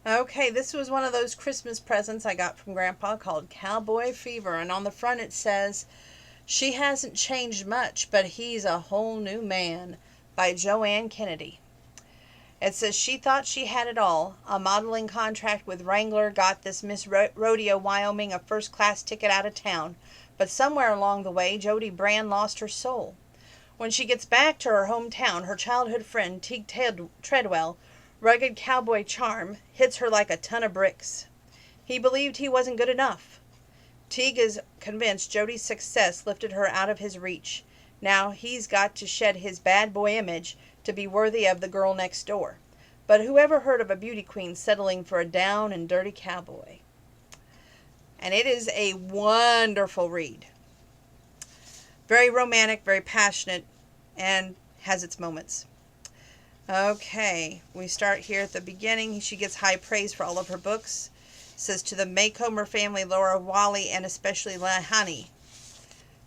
Okay, this was one of those Christmas presents I got from Grandpa called Cowboy Fever, and on the front it says, "She hasn't changed much, but he's a whole new man," by Joanne Kennedy. It says she thought she had it all. A modeling contract with Wrangler got this Miss Rodeo Wyoming a first class ticket out of town. But somewhere along the way, Jody Brand lost her soul. When she gets back to her hometown, her childhood friend, Teague Treadwell, rugged cowboy charm, hits her like a ton of bricks. He believed he wasn't good enough. Teague is convinced Jody's success lifted her out of his reach. Now he's got to shed his bad boy image to be worthy of the girl next door. But who ever heard of a beauty queen settling for a down and dirty cowboy? And it is a wonderful read. Very romantic, very passionate, and has its moments. Okay, we start here at the beginning. She gets high praise for all of her books. It says, to the Maycomer family, Laura, Wally, and especially Honey.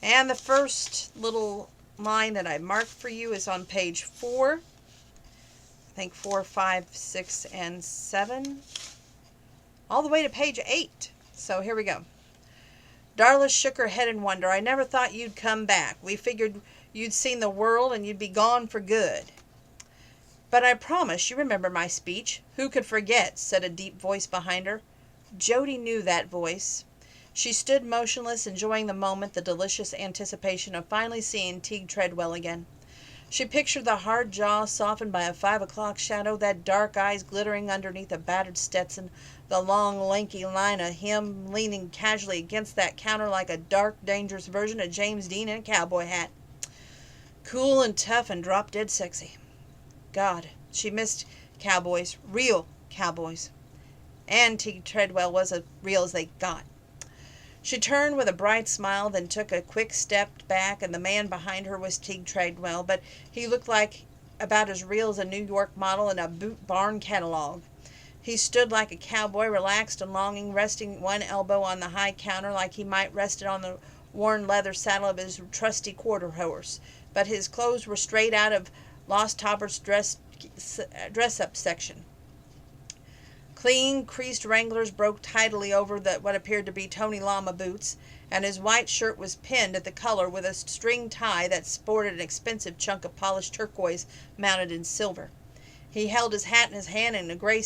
And the first little line that I marked for you is on page 4. I think 4, 5, 6, and 7. All the way to page 8. So here we go. Darla shook her head in wonder. I never thought you'd come back. We figured you'd seen the world and you'd be gone for good. But I promise you remember my speech. Who could forget? Said a deep voice behind her. Jody knew that voice. She stood motionless, enjoying the moment, the delicious anticipation of finally seeing Teague Treadwell again. She pictured the hard jaw softened by a 5 o'clock shadow, that dark eyes glittering underneath a battered Stetson, the long, lanky line of him leaning casually against that counter like a dark, dangerous version of James Dean in a cowboy hat. Cool and tough and drop-dead sexy. God, she missed cowboys, real cowboys. And Teague Treadwell was as real as they got. She turned with a bright smile, then took a quick step back, and the man behind her was Teague Treadwell, but he looked like about as real as a New York model in a boot barn catalog. He stood like a cowboy, relaxed and longing, resting one elbow on the high counter like he might rest it on the worn leather saddle of his trusty quarter horse, but his clothes were straight out of Lost Taubert's dress-up section. Clean, creased Wranglers broke tidily over what appeared to be Tony Lama boots, and his white shirt was pinned at the collar with a string tie that sported an expensive chunk of polished turquoise mounted in silver. He held his hat in his hand and a gray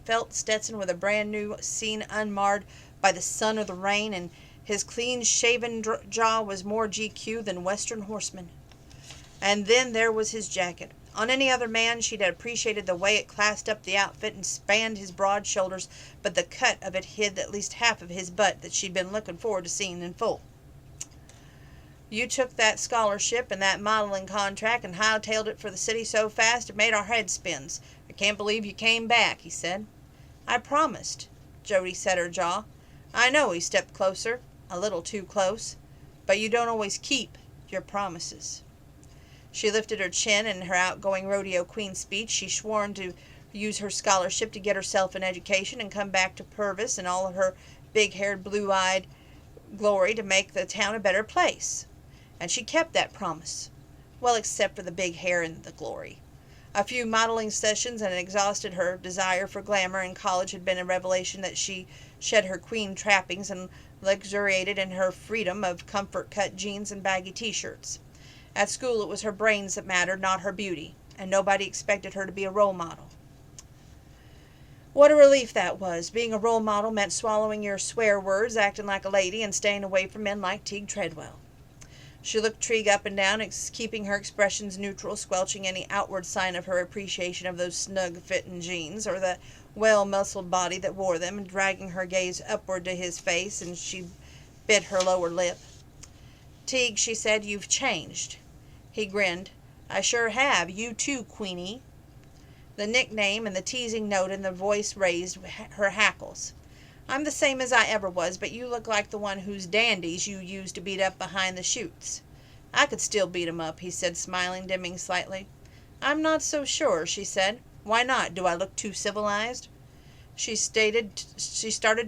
felt Stetson with a brand new scene unmarred by the sun or the rain, and his clean-shaven jaw was more GQ than Western horseman. And then there was his jacket. On any other man she'd have appreciated the way it clasped up the outfit and spanned his broad shoulders, but the cut of it hid at least half of his butt that she'd been looking forward to seeing in full. You took that scholarship and that modeling contract and hightailed it for the city so fast it made our heads spins. I can't believe you came back, he said. I promised. Jody set her jaw. I know, he stepped closer, a little too close, but you don't always keep your promises. She lifted her chin in her outgoing rodeo queen speech. She sworn to use her scholarship to get herself an education and come back to Purvis in all of her big-haired, blue-eyed glory to make the town a better place. And she kept that promise. Well, except for the big hair and the glory. A few modeling sessions and it exhausted her desire for glamour, and college had been a revelation that she shed her queen trappings and luxuriated in her freedom of comfort-cut jeans and baggy t-shirts. At school it was her brains that mattered, not her beauty, and nobody expected her to be a role model. What a relief that was. Being a role model meant swallowing your swear words, acting like a lady, and staying away from men like Teague Treadwell. She looked Teague up and down, keeping her expressions neutral, squelching any outward sign of her appreciation of those snug-fitting jeans, or the well-muscled body that wore them, and dragging her gaze upward to his face, and she bit her lower lip. Teague, she said, you've changed. He grinned. I sure have. You too, Queenie. The nickname and the teasing note in the voice raised her hackles. I'm the same as I ever was, but you look like the one whose dandies you used to beat up behind the chutes. I could still beat 'em up, he said, smiling, dimming slightly. I'm not so sure, she said. Why not? Do I look too civilized? She started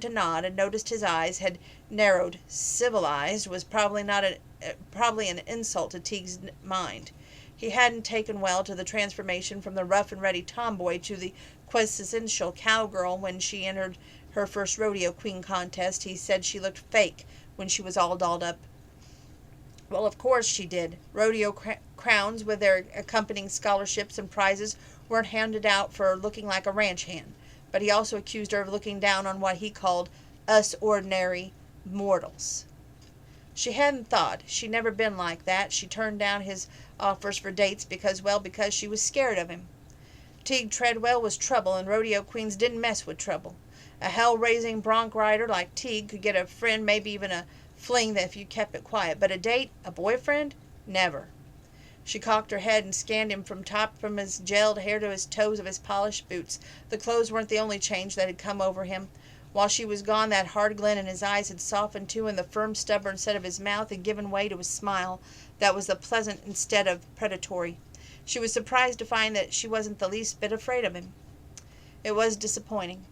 to nod and noticed his eyes had narrowed. Civilized was probably an insult to Teague's mind. He hadn't taken well to the transformation from the rough and ready tomboy to the quintessential cowgirl when she entered her first rodeo queen contest. He said she looked fake when she was all dolled up. Well, of course she did. Rodeo crowns with their accompanying scholarships and prizes weren't handed out for looking like a ranch hand. But he also accused her of looking down on what he called us ordinary mortals. She hadn't thought. She'd never been like that. She turned down his offers for dates because she was scared of him. Teague Treadwell was trouble, and rodeo queens didn't mess with trouble. A hell-raising bronc rider like Teague could get a friend, maybe even a fling that if you kept it quiet. But a date, a boyfriend? Never. She cocked her head and scanned him from his gelled hair to his toes of his polished boots. The clothes weren't the only change that had come over him. While she was gone, that hard glint in his eyes had softened too, and the firm, stubborn set of his mouth had given way to a smile that was pleasant instead of predatory. She was surprised to find that she wasn't the least bit afraid of him. It was disappointing.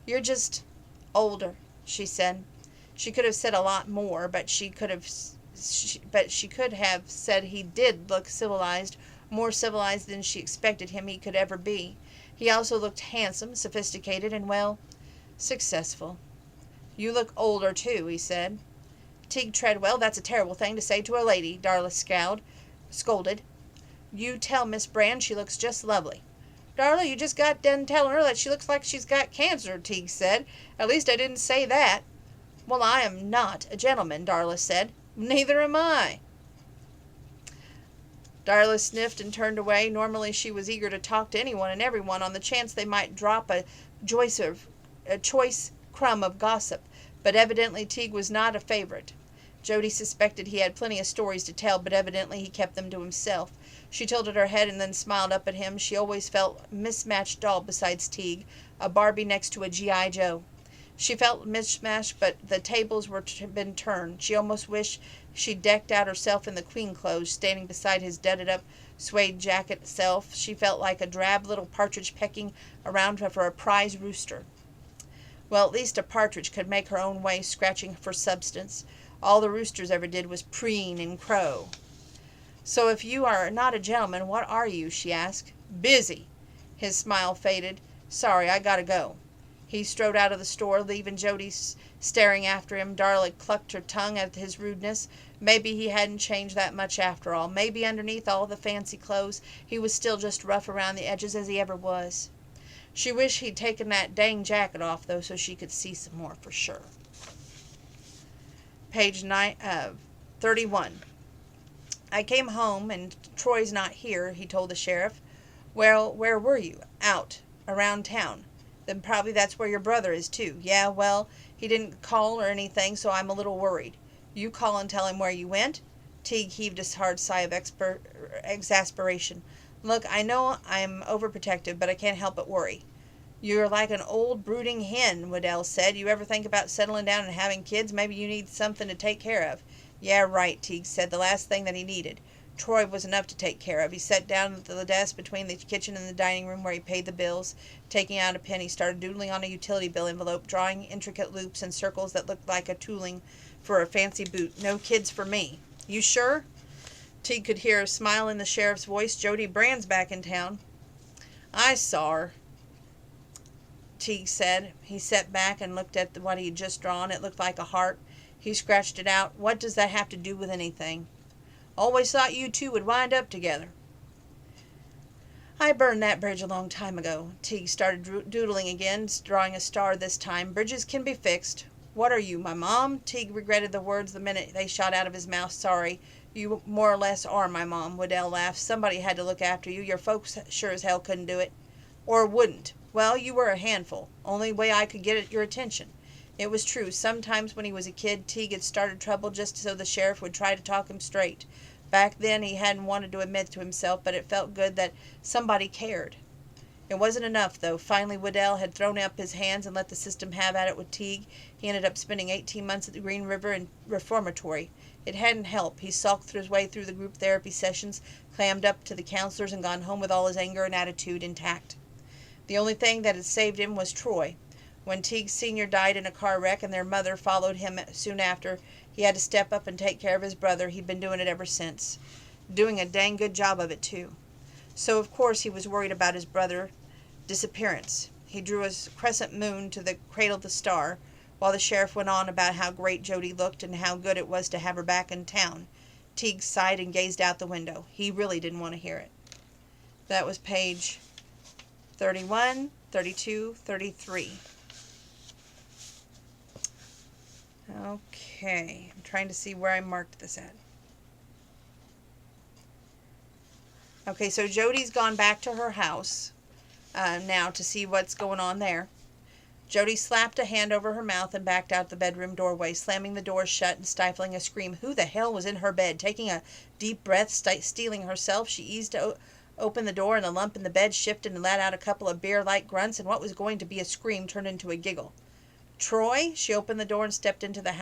"You're just older," she said. She could have said a lot more, but she could have said he did look civilized, more civilized than she expected he could ever be. He also looked handsome, sophisticated, and, well, successful. "You look older, too," he said. "Teague Treadwell, that's a terrible thing to say to a lady," Darla scolded. "You tell Miss Brand she looks just lovely." "Darla, you just got done telling her that she looks like she's got cancer," Teague said. "At least I didn't say that." "Well, I am not a gentleman," Darla said. "Neither am I." Darla sniffed and turned away. Normally she was eager to talk to anyone and everyone on the chance they might drop a choice crumb of gossip, but evidently Teague was not a favorite. Jody suspected he had plenty of stories to tell, but evidently he kept them to himself. She tilted her head and then smiled up at him. She always felt a mismatched doll besides Teague, a Barbie next to a G.I. Joe. She felt mismatched, but the tables were been turned. She almost wished she'd decked out herself in the queen clothes, standing beside his dudded-up suede jacket self. She felt like a drab little partridge pecking around for a prize rooster. Well, at least a partridge could make her own way, scratching for substance. All the roosters ever did was preen and crow. "So if you are not a gentleman, what are you?" she asked. "Busy." His smile faded. "Sorry, I gotta go." He strode out of the store, leaving Jody staring after him. Darla clucked her tongue at his rudeness. Maybe he hadn't changed that much after all. Maybe underneath all the fancy clothes he was still just rough around the edges as he ever was. She wished he'd taken that dang jacket off, though, so she could see some more for sure. Page 31. "I came home, and Troy's not here," he told the sheriff. "Well, where were you?" "Out. Around town." "Then probably that's where your brother is, too." "Yeah, well, he didn't call or anything, so I'm a little worried." "You call and tell him where you went?" Teague heaved a hard sigh of exasperation. "Look, I know I'm overprotective, but I can't help but worry." "You're like an old brooding hen," Waddell said. "You ever think about settling down and having kids? Maybe you need something to take care of." "Yeah, right," Teague said. The last thing that he needed. Troy was enough to take care of. He sat down at the desk between the kitchen and the dining room where he paid the bills. Taking out a pen, he started doodling on a utility bill envelope, drawing intricate loops and circles that looked like a tooling for a fancy boot. "No kids for me." "You sure?" Teague could hear a smile in the sheriff's voice. "Jody Brand's back in town." "I saw her," Teague said. He sat back and looked at what he had just drawn. It looked like a heart. He scratched it out. "What does that have to do with anything?" "Always thought you two would wind up together." "I burned that bridge a long time ago." Teague started doodling again, drawing a star this time. "Bridges can be fixed." "What are you, my mom?" Teague regretted the words the minute they shot out of his mouth. "Sorry. You more or less are my mom." Waddell laughed. "Somebody had to look after you. Your folks sure as hell couldn't do it." "Or wouldn't." "Well, you were a handful. Only way I could get your attention." It was true. Sometimes when he was a kid, Teague had started trouble just so the sheriff would try to talk him straight. Back then he hadn't wanted to admit to himself, but it felt good that somebody cared. It wasn't enough, though. Finally Waddell had thrown up his hands and let the system have at it with Teague. He ended up spending 18 months at the Green River Reformatory. It hadn't helped. He sulked his way through the group therapy sessions, clammed up to the counselors, and gone home with all his anger and attitude intact. The only thing that had saved him was Troy. When Teague Sr. died in a car wreck and their mother followed him soon after, he had to step up and take care of his brother. He'd been doing it ever since. Doing a dang good job of it, too. So, of course, he was worried about his brother. disappearance. He drew a crescent moon to cradle the star, while the sheriff went on about how great Jody looked and how good it was to have her back in town. Teague sighed and gazed out the window. He really didn't want to hear it. That was page 31, 32, 33. Okay, I'm trying to see where I marked this at. Okay, so Jody's gone back to her house now to see what's going on there. Jody slapped a hand over her mouth and backed out the bedroom doorway, slamming the door shut and stifling a scream. Who the hell was in her bed? Taking a deep breath, steeling herself, she eased open the door, and the lump in the bed shifted and let out a couple of bear-like grunts, and what was going to be a scream turned into a giggle. Troy? She opened the door and stepped into the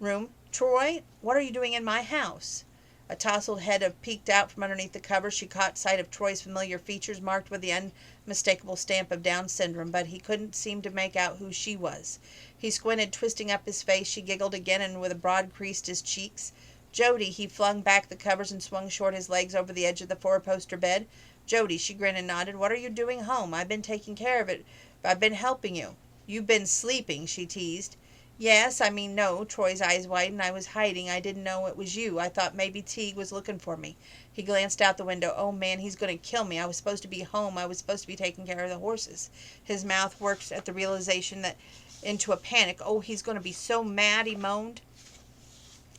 room. Troy, what are you doing in my house? A tousled head peeked out from underneath the covers. She caught sight of Troy's familiar features, marked with the unmistakable stamp of Down syndrome, but he couldn't seem to make out who she was. He squinted, twisting up his face. She giggled again, and with a broad creased his cheeks. Jody, he flung back the covers and swung short his legs over the edge of the four-poster bed. Jody, she grinned and nodded. What are you doing home? I've been taking care of it. I've been helping you. You've been sleeping, she teased. Yes, I mean no. Troy's eyes widened. I was hiding. I didn't know it was you. I thought maybe Teague was looking for me. He glanced out the window. Oh, man, he's going to kill me. I was supposed to be home. I was supposed to be taking care of the horses. His mouth worked at the realization that into a panic. Oh, he's going to be so mad, he moaned.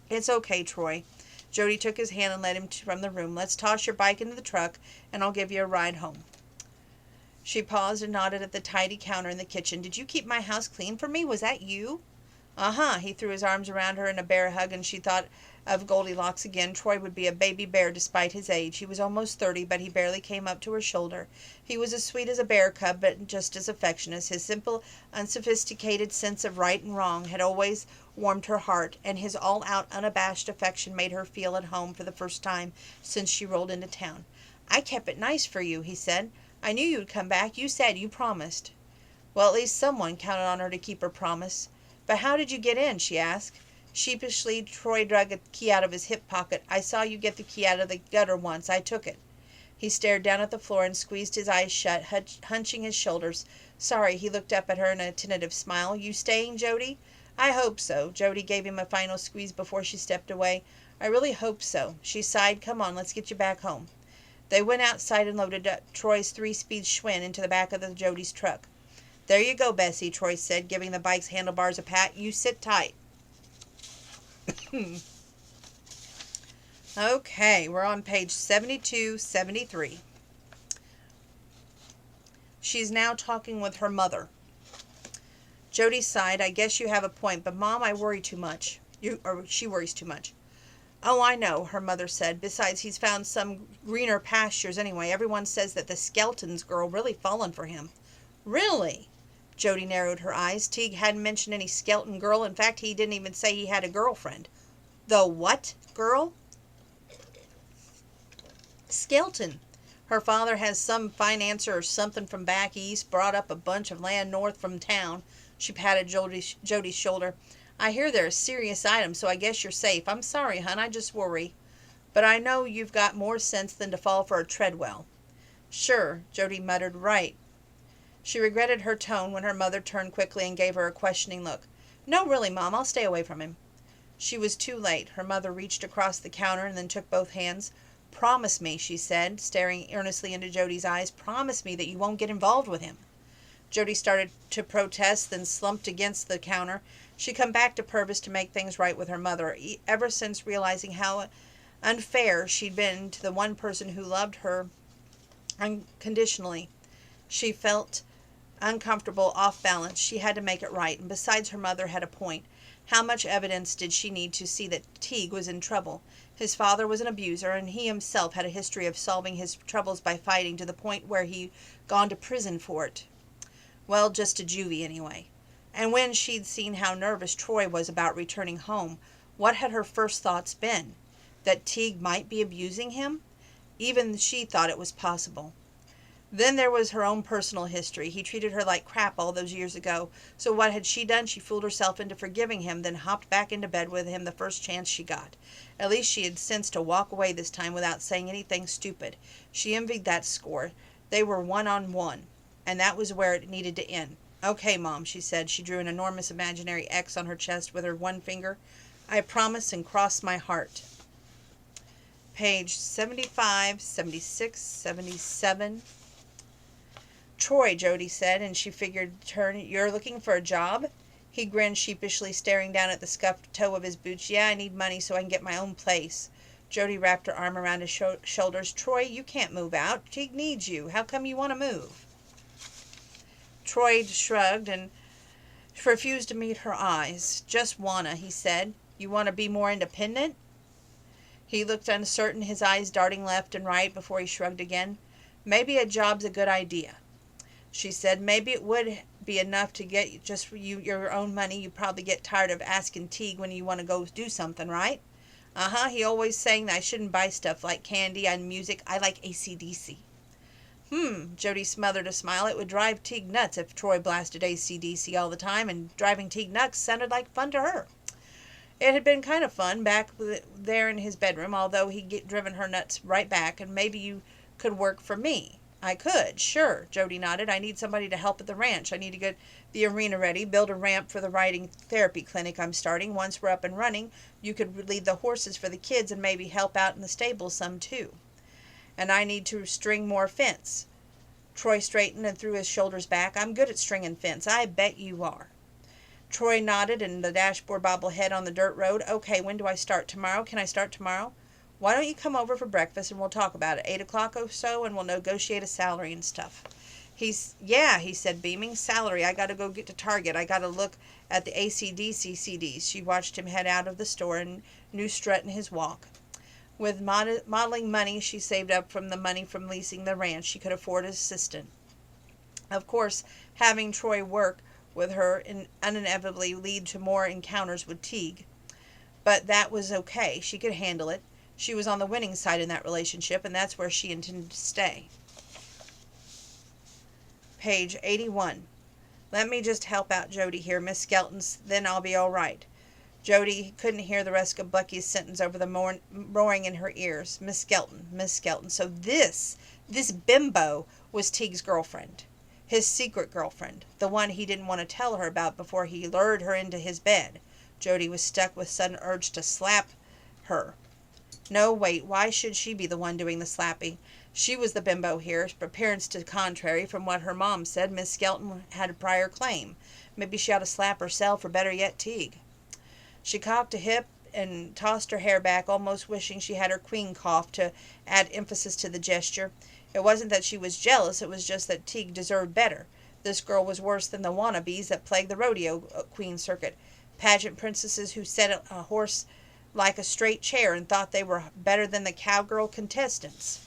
It's okay, Troy. Jody took his hand and led him from the room. Let's toss your bike into the truck, and I'll give you a ride home. She paused and nodded at the tidy counter in the kitchen. Did you keep my house clean for me? Was that you? Uh-huh. He threw his arms around her in a bear hug, and she thought of Goldilocks again. Troy would be a baby bear despite his age. He was almost 30, but he barely came up to her shoulder. He was as sweet as a bear cub, but just as affectionate. His simple, unsophisticated sense of right and wrong had always warmed her heart, and his all-out, unabashed affection made her feel at home for the first time since she rolled into town. I kept it nice for you, he said. I knew you'd come back. You said you promised. Well, at least someone counted on her to keep her promise. But how did you get in? She asked. Sheepishly, Troy drug a key out of his hip pocket. I saw you get the key out of the gutter once. I took it. He stared down at the floor and squeezed his eyes shut, hunching his shoulders. Sorry, he looked up at her in a tentative smile. You staying, Jody? I hope so. Jody gave him a final squeeze before she stepped away. I really hope so. She sighed. Come on, let's get you back home. They went outside and loaded Troy's 3-speed Schwinn into the back of Jody's truck. There you go, Bessie, Troy said, giving the bike's handlebars a pat. You sit tight. Okay, we're on page 72-73. She's now talking with her mother. Jody sighed. I guess you have a point, but Mom, I worry too much. She worries too much. Oh, I know, her mother said. Besides, he's found some greener pastures anyway. Everyone says that the Skelton's girl really fallen for him. Really? Jody narrowed her eyes. Teague hadn't mentioned any Skelton girl. In fact, he didn't even say he had a girlfriend. The what girl? Skelton. Her father has some financier or something from back east, brought up a bunch of land north from town. She patted Jody's shoulder. I hear they're a serious item, so I guess you're safe. I'm sorry, hon, I just worry. But I know you've got more sense than to fall for a Treadwell. Sure, Jody muttered. Right. She regretted her tone when her mother turned quickly and gave her a questioning look. No, really, Mom, I'll stay away from him. She was too late. Her mother reached across the counter and then took both hands. Promise me, she said, staring earnestly into Jody's eyes. Promise me that you won't get involved with him. Jody started to protest, then slumped against the counter. She'd come back to Purvis to make things right with her mother, ever since realizing how unfair she'd been to the one person who loved her unconditionally. She felt uncomfortable, off balance. She had to make it right, and besides, her mother had a point. How much evidence did she need to see that Teague was in trouble? His father was an abuser, and he himself had a history of solving his troubles by fighting, to the point where he'd gone to prison for it. Well, just a juvie anyway. And when she'd seen how nervous Troy was about returning home, what had her first thoughts been? That Teague might be abusing him? Even she thought it was possible. Then there was her own personal history. He treated her like crap all those years ago. So what had she done? She fooled herself into forgiving him, then hopped back into bed with him the first chance she got. At least she had sense to walk away this time without saying anything stupid. She envied that score. They were 1-on-1. and that was where it needed to end. Okay, Mom, she said. She drew an enormous imaginary X on her chest with her one finger. I promise, and crossed my heart. Page 75, 76, 77. Troy, Jody said, and she figured turn. You're looking for a job? He grinned sheepishly, staring down at the scuffed toe of his boots. Yeah, I need money so I can get my own place. Jody wrapped her arm around his shoulders. Troy, you can't move out. Teague needs you. How come you want to move? Troy shrugged and refused to meet her eyes. Just wanna, he said. You want to be more independent? He looked uncertain, his eyes darting left and right before he shrugged again. Maybe a job's a good idea, she said. Maybe it would be enough to get just your own money. You probably get tired of asking Teague when you want to go do something, right? He always saying that I shouldn't buy stuff like candy and music. I like AC/DC. Jody smothered a smile. It would drive Teague nuts if Troy blasted AC/DC all the time, and driving Teague nuts sounded like fun to her. It had been kind of fun back there in his bedroom, although he'd get driven her nuts right back. And maybe you could work for me. I could, sure, Jody nodded. I need somebody to help at the ranch. I need to get the arena ready, build a ramp for the riding therapy clinic I'm starting. Once we're up and running, you could lead the horses for the kids and maybe help out in the stables some too. And I need to string more fence. Troy straightened and threw his shoulders back. I'm good at stringing fence. I bet you are. Troy nodded, and the dashboard bobbed head on the dirt road. Okay, when do I start? Tomorrow? Can I start tomorrow? Why don't you come over for breakfast and we'll talk about it. 8 o'clock or so, and we'll negotiate a salary and stuff. He said, beaming. Salary. I gotta go get to Target. I gotta look at the AC/DC CDs. She watched him head out of the store and knew strut in his walk. With modeling money she saved up from the money from leasing the ranch, she could afford an assistant. Of course, having Troy work with her inevitably lead to more encounters with Teague. But that was okay. She could handle it. She was on the winning side in that relationship, and that's where she intended to stay. Page 81. Let me just help out Jody here, Miss Skelton's, then I'll be all right. Jody couldn't hear the rest of Bucky's sentence over the roaring in her ears. Miss Skelton, Miss Skelton. So this bimbo was Teague's girlfriend. His secret girlfriend. The one he didn't want to tell her about before he lured her into his bed. Jody was stuck with sudden urge to slap her. No, wait, why should she be the one doing the slapping? She was the bimbo here. Appearance to the contrary, from what her mom said, Miss Skelton had a prior claim. Maybe she ought to slap herself, or better yet, Teague. She cocked a hip and tossed her hair back, almost wishing she had her queen cough to add emphasis to the gesture. It wasn't that she was jealous, it was just that Teague deserved better. This girl was worse than the wannabes that plagued the rodeo queen circuit. Pageant princesses who sat a horse like a straight chair and thought they were better than the cowgirl contestants,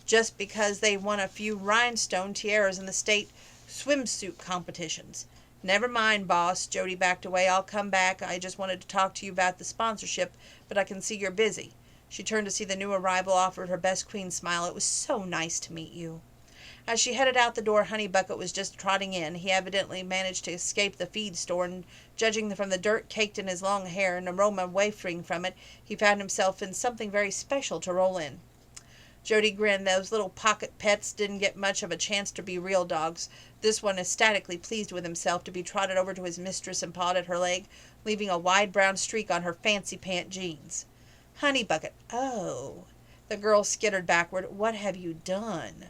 just because they won a few rhinestone tiaras in the state swimsuit competitions. Never mind, boss. Jody backed away. I'll come back. I just wanted to talk to you about the sponsorship, but I can see you're busy. She turned to see the new arrival, offered her best queen smile. It was so nice to meet you. As she headed out the door, Honey Bucket was just trotting in. He evidently managed to escape the feed store, and judging from the dirt caked in his long hair and aroma wafting from it, he found himself in something very special to roll in. Jody grinned. Those little pocket pets didn't get much of a chance to be real dogs. This one ecstatically pleased with himself to be trotted over to his mistress and pawed at her leg, leaving a wide brown streak on her fancy pant jeans. Honey Bucket. Oh. The girl skittered backward. What have you done?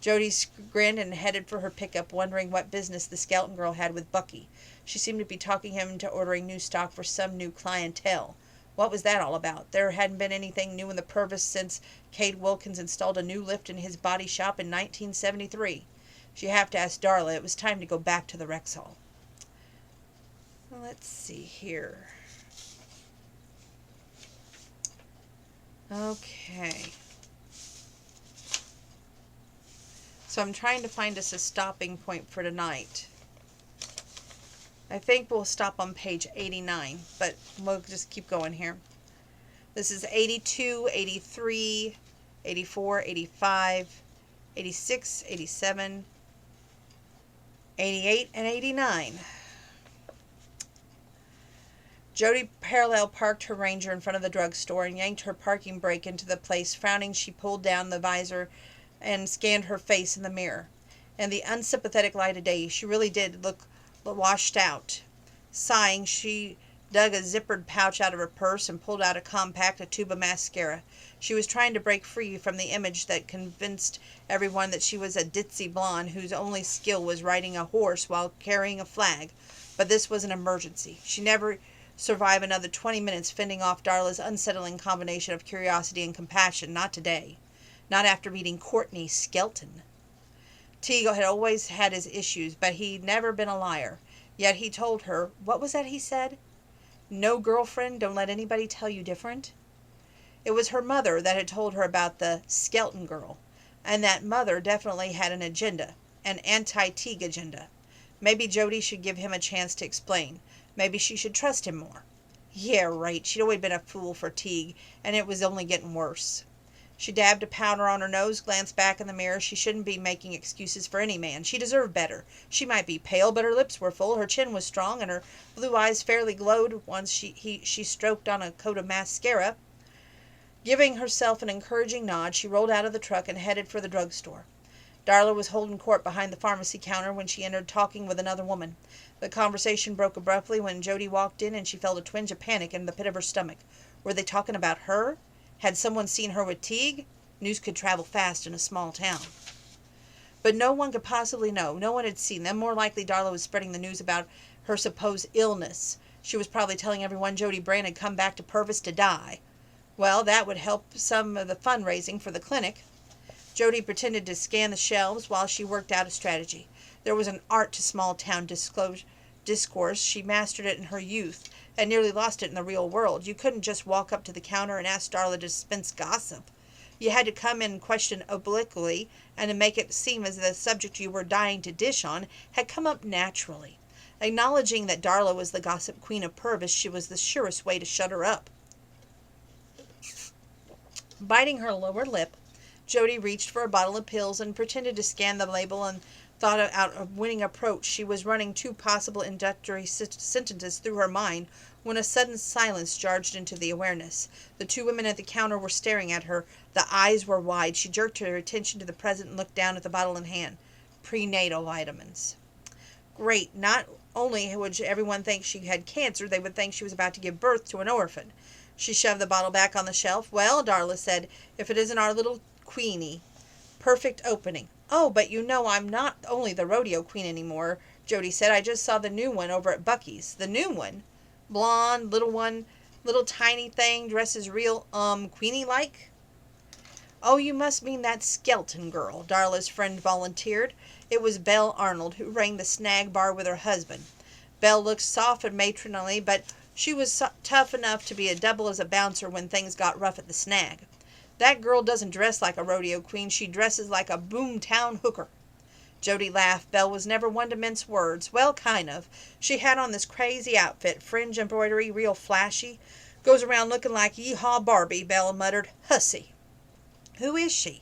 Jody grinned and headed for her pickup, wondering what business the Skelton girl had with Bucky. She seemed to be talking him into ordering new stock for some new clientele. What was that all about? There hadn't been anything new in the Purvis since Cade Wilkins installed a new lift in his body shop in 1973. She'd have to ask Darla. It was time to go back to the Rexall. Let's see here. Okay. So I'm trying to find us a stopping point for tonight. I think we'll stop on page 89, but we'll just keep going here. This is 82, 83, 84, 85, 86, 87, 88, and 89. Jody parallel parked her Ranger in front of the drugstore and yanked her parking brake into the place. Frowning, she pulled down the visor and scanned her face in the mirror. in the unsympathetic light of day. She really did look washed out. Sighing, she dug a zippered pouch out of her purse and pulled out a tube of mascara. She was trying to break free from the image that convinced everyone that she was a ditzy blonde whose only skill was riding a horse while carrying a flag. But this was an emergency. She never survive another 20 minutes fending off Darla's unsettling combination of curiosity and compassion. Not today. Not after meeting Courtney Skelton. Teague had always had his issues, but he'd never been a liar. Yet he told her, what was that he said? No, girlfriend, don't let anybody tell you different. It was her mother that had told her about the Skelton girl, and that mother definitely had an agenda, an anti-Teague agenda. Maybe Jody should give him a chance to explain. Maybe she should trust him more. Yeah, right, she'd always been a fool for Teague, and it was only getting worse. She dabbed a powder on her nose, glanced back in the mirror. She shouldn't be making excuses for any man. She deserved better. She might be pale, but her lips were full, her chin was strong, and her blue eyes fairly glowed once she stroked on a coat of mascara. Giving herself an encouraging nod, she rolled out of the truck and headed for the drugstore. Darla was holding court behind the pharmacy counter when she entered, talking with another woman. The conversation broke abruptly when Jody walked in, and she felt a twinge of panic in the pit of her stomach. Were they talking about her? Had someone seen her with Teague? News could travel fast in a small town. But no one could possibly know. No one had seen them. More likely, Darla was spreading the news about her supposed illness. She was probably telling everyone Jody Brand had come back to Purvis to die. Well, that would help some of the fundraising for the clinic. Jody pretended to scan the shelves while she worked out a strategy. There was an art to small-town discourse. She mastered it in her youth and nearly lost it in the real world. You couldn't just walk up to the counter and ask Darla to dispense gossip. You had to come in and question obliquely and to make it seem as the subject you were dying to dish on had come up naturally. Acknowledging that Darla was the gossip queen of Purvis, she was the surest way to shut her up. Biting her lower lip, Jody reached for a bottle of pills and pretended to scan the label and thought out a winning approach. She was running 2 possible introductory sentences through her mind when a sudden silence jarred into the awareness. The 2 women at the counter were staring at her. The eyes were wide. She jerked her attention to the present and looked down at the bottle in hand. Prenatal vitamins. Great. Not only would everyone think she had cancer, they would think she was about to give birth to an orphan. She shoved the bottle back on the shelf. Well, Darla said, if it isn't our little Queenie. Perfect opening. Oh, but you know I'm not only the rodeo queen anymore, Jody said. I just saw the new one over at Bucky's. The new one? Blonde, little tiny thing, dresses real, Queenie-like? Oh, you must mean that Skelton girl, Darla's friend volunteered. It was Belle Arnold, who rang the snag bar with her husband. Belle looked soft and matronly, but she was tough enough to be a double as a bouncer when things got rough at the snag. That girl doesn't dress like a rodeo queen. She dresses like a boomtown hooker. Jody laughed. Belle was never one to mince words. Well, kind of. She had on this crazy outfit, fringe embroidery, real flashy. Goes around looking like Yeehaw Barbie, Belle muttered. Hussy. Who is she?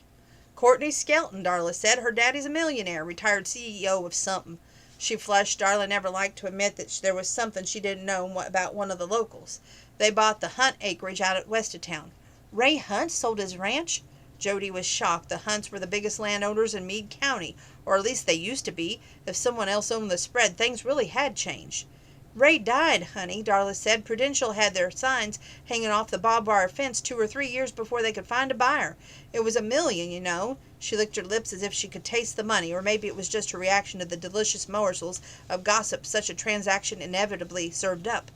Courtney Skelton, Darla said. Her daddy's a millionaire, retired CEO of something. She flushed. Darla never liked to admit that there was something she didn't know about one of the locals. They bought the Hunt acreage out at west of town. Ray Hunt sold his ranch? Jody was shocked. The Hunts were the biggest landowners in Meade County, or at least they used to be. If someone else owned the spread, things really had changed. Ray died, honey, Darla said. Prudential had their signs hanging off the barbed wire fence 2 or 3 years before they could find a buyer. It was $1 million, you know. She licked her lips as if she could taste the money, or maybe it was just her reaction to the delicious morsels of gossip such a transaction inevitably served up.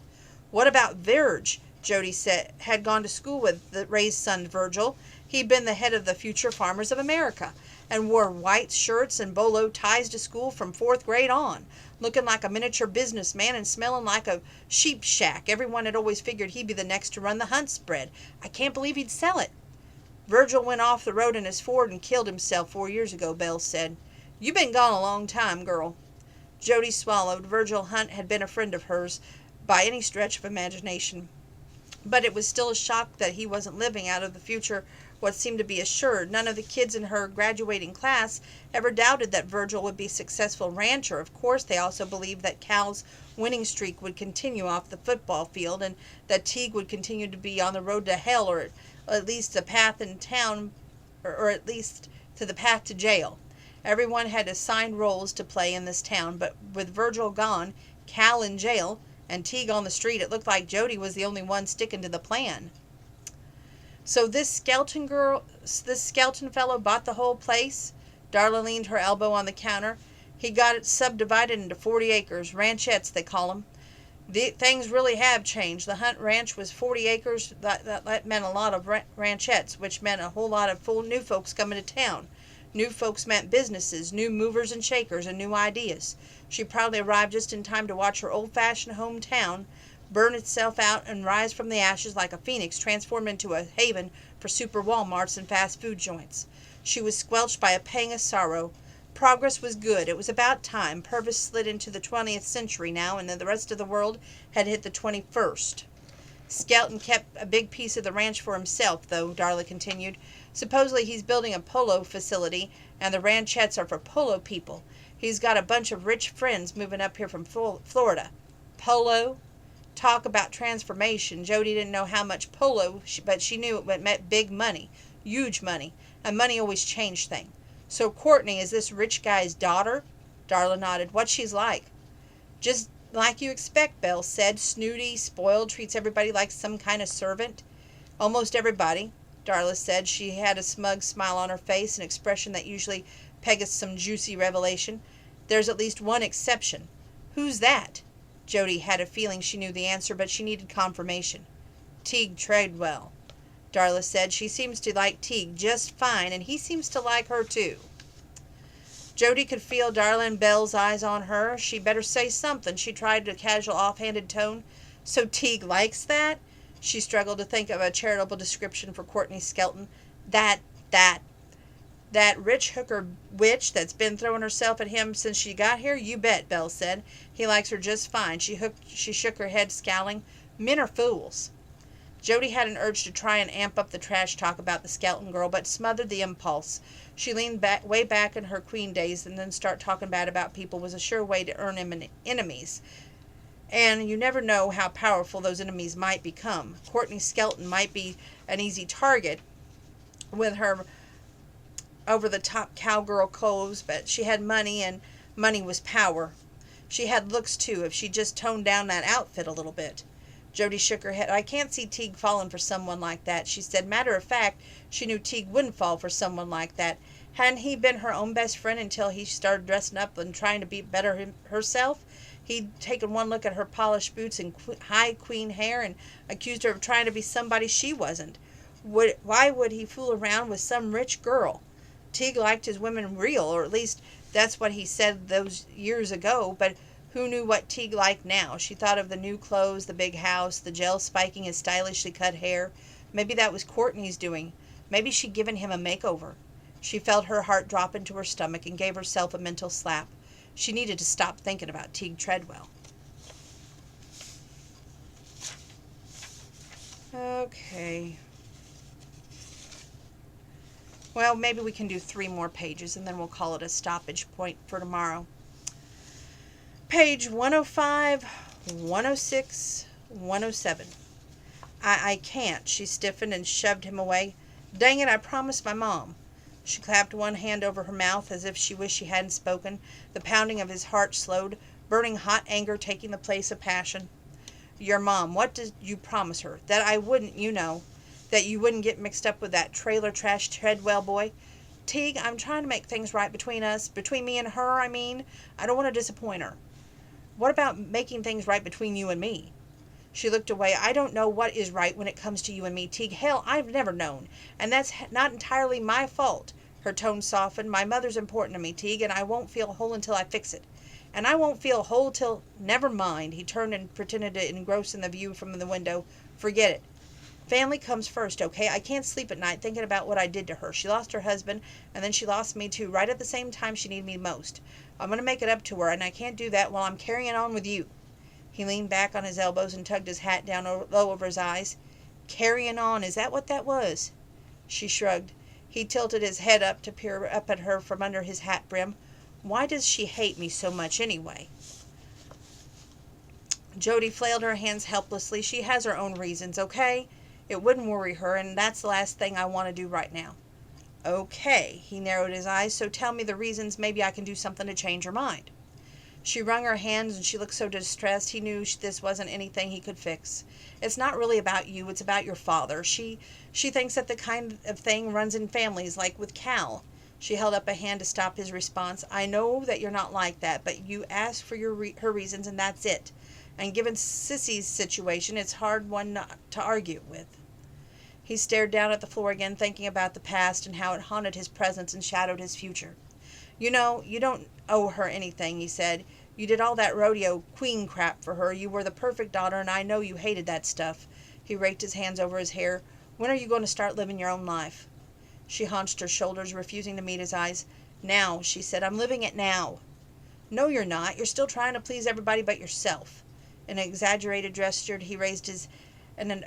What about Virge? Jody said, had gone to school with Ray's son Virgil. He'd been the head of the Future Farmers of America, and wore white shirts and bolo ties to school from 4th grade on, looking like a miniature businessman and smelling like a sheep shack. Everyone had always figured he'd be the next to run the Hunt spread. I can't believe he'd sell it. Virgil went off the road in his Ford and killed himself 4 years ago, Belle said. You been gone a long time, girl. Jody swallowed. Virgil Hunt had been a friend of hers by any stretch of imagination. But it was still a shock that he wasn't living out of the future what seemed to be assured. None of the kids in her graduating class ever doubted that Virgil would be a successful rancher. Of course, they also believed that Cal's winning streak would continue off the football field, and that Teague would continue to be on the road to hell, or at least the path in town, or at least to the path to jail. Everyone had assigned roles to play in this town, but with Virgil gone, Cal in jail, and Teague on the street, it looked like Jody was the only one sticking to the plan. So this skeleton fellow bought the whole place? Darla leaned her elbow on the counter. He got it subdivided into 40 acres, ranchettes they call them. Things really have changed. The Hunt Ranch was 40 acres. That meant a lot of ranchettes, which meant a whole lot of full new folks coming to town. New folks meant businesses, new movers and shakers, and new ideas. She probably arrived just in time to watch her old-fashioned hometown burn itself out and rise from the ashes like a phoenix transformed into a haven for super Walmarts and fast food joints. She was squelched by a pang of sorrow. Progress was good. It was about time. Purvis slid into the 20th century now, and the rest of the world had hit the 21st. Skelton kept a big piece of the ranch for himself, though, Darla continued. Supposedly he's building a polo facility, and the ranchettes are for polo people. He's got a bunch of rich friends moving up here from Florida. Polo? Talk about transformation. Jody didn't know how much polo, but she knew it meant big money, huge money, and money always changed things. So Courtney is this rich guy's daughter? Darla nodded. What she's like? Just like you expect, Belle said. Snooty, spoiled, treats everybody like some kind of servant. Almost everybody, Darla said. She had a smug smile on her face, an expression that usually pegs some juicy revelation. There's at least one exception. Who's that? Jody had a feeling she knew the answer, but she needed confirmation. Teague Treadwell, Darla said. She seems to like Teague just fine, and he seems to like her too. Jody could feel Darla and Belle's eyes on her. She better say something. She tried a casual, offhanded tone. So Teague likes that? She struggled to think of a charitable description for Courtney Skelton. That rich hooker witch that's been throwing herself at him since she got here? You bet, Belle said. He likes her just fine. She shook her head, scowling. Men are fools. Jody had an urge to try and amp up the trash talk about the Skelton girl, but smothered the impulse. She leaned way back in her queen days, and then start talking bad about people was a sure way to earn enemies. And you never know how powerful those enemies might become. Courtney Skelton might be an easy target with her over-the-top cowgirl clothes, but she had money, and money was power. She had looks, too, if she just toned down that outfit a little bit. Jody shook her head. I can't see Teague falling for someone like that, she said. Matter of fact, she knew Teague wouldn't fall for someone like that. Hadn't he been her own best friend until he started dressing up and trying to be better herself? He'd taken one look at her polished boots and high queen hair and accused her of trying to be somebody she wasn't. Why would he fool around with some rich girl? Teague liked his women real, or at least that's what he said those years ago, but who knew what Teague liked now? She thought of the new clothes, the big house, the gel spiking his stylishly cut hair. Maybe that was Courtney's doing. Maybe she'd given him a makeover. She felt her heart drop into her stomach and gave herself a mental slap. She needed to stop thinking about Teague Treadwell. Okay. Well, maybe we can do 3 more pages, and then we'll call it a stoppage point for tomorrow. Page 105, 106, 107. I can't. She stiffened and shoved him away. Dang it, I promised my mom. She clapped one hand over her mouth as if she wished she hadn't spoken. The pounding of his heart slowed, burning hot anger taking the place of passion. Your mom, what did you promise her? That I wouldn't, that you wouldn't get mixed up with that trailer trash Treadwell boy? Teague, I'm trying to make things right between us. Between me and her, I mean. I don't want to disappoint her. What about making things right between you and me? She looked away. I don't know what is right when it comes to you and me, Teague. Hell, I've never known. And that's not entirely my fault. Her tone softened. My mother's important to me, Teague, and I won't feel whole until I fix it. And I won't feel whole till... Never mind. He turned and pretended to engross in the view from the window. Forget it. Family comes first, okay? I can't sleep at night thinking about what I did to her. She lost her husband, and then she lost me too, right at the same time she needed me most. I'm going to make it up to her, and I can't do that while I'm carrying on with you. He leaned back on his elbows and tugged his hat down low over his eyes. Carrying on, is that what that was? She shrugged. He tilted his head up to peer up at her from under his hat brim. Why does she hate me so much anyway? Jody flailed her hands helplessly. She has her own reasons, okay? It wouldn't worry her, and that's the last thing I want to do right now. Okay, he narrowed his eyes, so tell me the reasons. Maybe I can do something to change her mind. She wrung her hands and she looked so distressed. He knew this wasn't anything he could fix. It's not really about you, it's about your father. She thinks that the kind of thing runs in families, like with Cal. She held up a hand to stop his response. I know that you're not like that, but you asked for her reasons and that's it. And given Sissy's situation, it's hard one not to argue with. He stared down at the floor again, thinking about the past and how it haunted his present and shadowed his future. You know, you don't owe her anything, he said. You did all that rodeo queen crap for her. You were the perfect daughter, and I know you hated that stuff. He raked his hands over his hair. When are you going to start living your own life? She hunched her shoulders, refusing to meet his eyes. Now, she said. I'm living it now. No, you're not. You're still trying to please everybody but yourself. In an exaggerated gesture, he raised an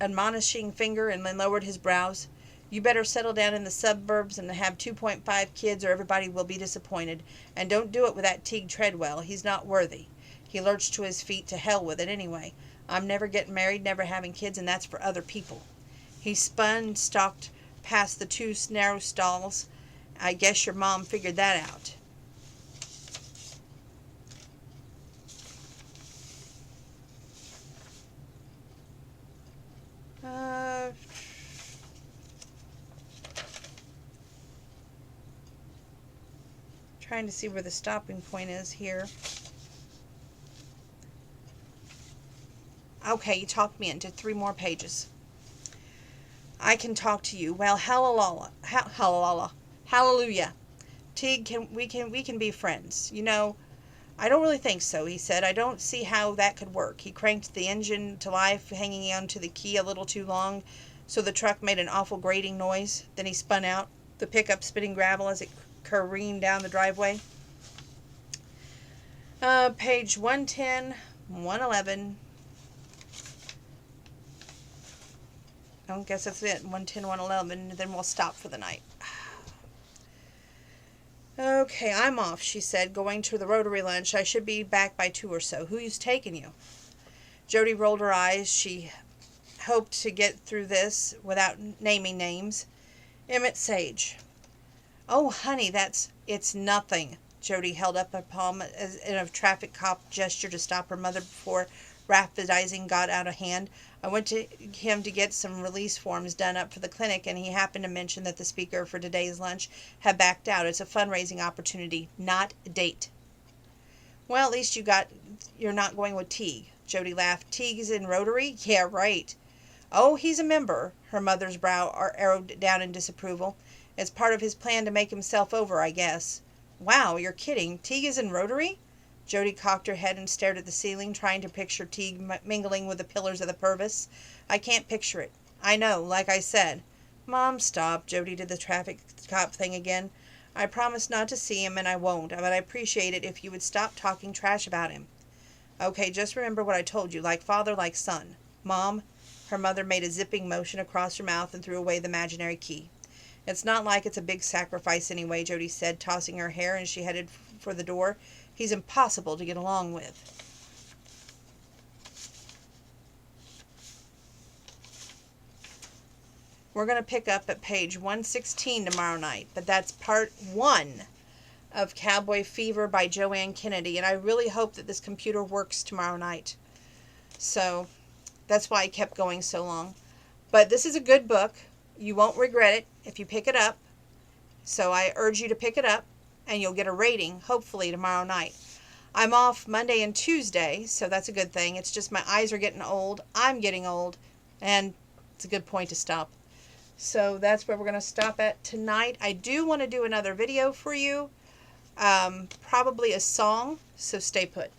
admonishing finger and then lowered his brows. You better settle down in the suburbs and have 2.5 kids or everybody will be disappointed. And don't do it with that Teague Treadwell. He's not worthy. He lurched to his feet. To hell with it anyway. I'm never getting married, never having kids, and that's for other people. He spun and stalked past the two narrow stalls. I guess your mom figured that out. Trying to see where the stopping point is here. Okay, you talked me into 3 more pages. I can talk to you. Well, hallelujah. Teague, we can be friends. You know, I don't really think so, he said. I don't see how that could work. He cranked the engine to life, hanging onto the key a little too long, so the truck made an awful grating noise. Then he spun out, the pickup spitting gravel as it careened down the driveway. Page 110, 111. I guess that's it. 110, 111. Then we'll stop for the night. Okay, I'm off, she said, going to the Rotary lunch. I should be back by 2 or so. Who's taking you? Jody rolled her eyes. She hoped to get through this without naming names. Emmett Sage. Oh, honey, it's nothing. Jody held up a palm in a traffic cop gesture to stop her mother before rhapsodizing got out of hand. I went to him to get some release forms done up for the clinic, and he happened to mention that the speaker for today's lunch had backed out. It's a fundraising opportunity, not a date. Well, at least you're not going with Teague. Jody laughed. Teague is in Rotary? Yeah, right. Oh, he's a member. Her mother's brow arrowed down in disapproval. It's part of his plan to make himself over, I guess. Wow, you're kidding. Teague is in Rotary? Jody cocked her head and stared at the ceiling, trying to picture Teague mingling with the pillars of the Purvis. I can't picture it. I know, like I said. Mom, stop. Jody did the traffic cop thing again. I promised not to see him, and I won't, but I appreciate it if you would stop talking trash about him. Okay, just remember what I told you, like father, like son. Mom, her mother made a zipping motion across her mouth and threw away the imaginary key. It's not like it's a big sacrifice anyway, Jody said, tossing her hair, and she headed for the door. He's impossible to get along with. We're going to pick up at page 116 tomorrow night, but that's part 1 of Cowboy Fever by Joanne Kennedy, and I really hope that this computer works tomorrow night. So that's why I kept going so long. But this is a good book. You won't regret it if you pick it up. So I urge you to pick it up, and you'll get a rating, hopefully, tomorrow night. I'm off Monday and Tuesday, so that's a good thing. It's just my eyes are getting old. I'm getting old, and it's a good point to stop. So that's where we're going to stop at tonight. I do want to do another video for you, probably a song, so stay put.